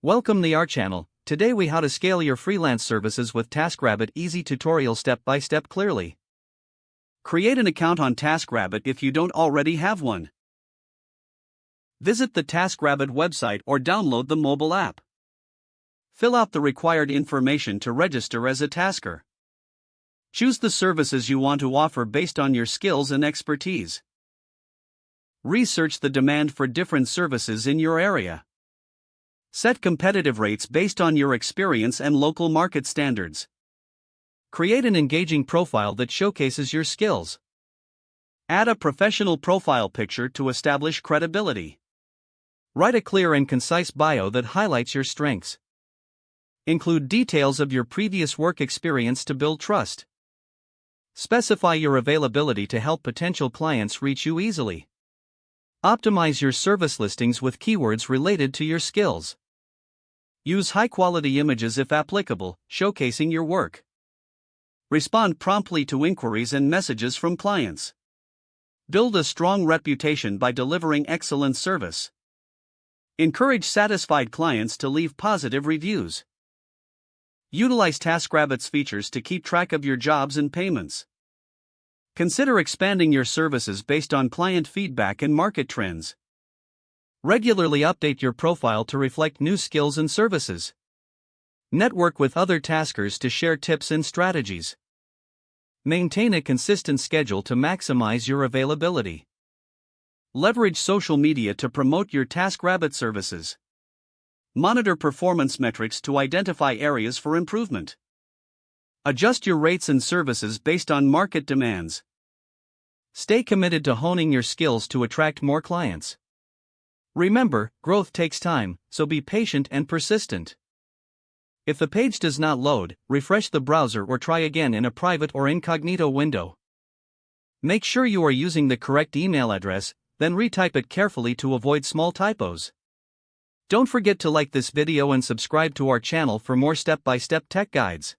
Welcome to our channel. Today we how to scale your freelance services with TaskRabbit. Easy tutorial step by step clearly. Create an account on TaskRabbit if you don't already have one. Visit the TaskRabbit website or download the mobile app. Fill out the required information to register as a tasker. Choose the services you want to offer based on your skills and expertise. Research the demand for different services in your area. Set competitive rates based on your experience and local market standards. Create an engaging profile that showcases your skills. Add a professional profile picture to establish credibility. Write a clear and concise bio that highlights your strengths. Include details of your previous work experience to build trust. Specify your availability to help potential clients reach you easily. Optimize your service listings with keywords related to your skills. Use high-quality images if applicable, showcasing your work. Respond promptly to inquiries and messages from clients. Build a strong reputation by delivering excellent service. Encourage satisfied clients to leave positive reviews. Utilize TaskRabbit's features to keep track of your jobs and payments. Consider expanding your services based on client feedback and market trends. Regularly update your profile to reflect new skills and services. Network with other taskers to share tips and strategies. Maintain a consistent schedule to maximize your availability. Leverage social media to promote your TaskRabbit services. Monitor performance metrics to identify areas for improvement. Adjust your rates and services based on market demands. Stay committed to honing your skills to attract more clients. Remember, growth takes time, so be patient and persistent. If the page does not load, refresh the browser or try again in a private or incognito window. Make sure you are using the correct email address, then retype it carefully to avoid small typos. Don't forget to like this video and subscribe to our channel for more step-by-step tech guides.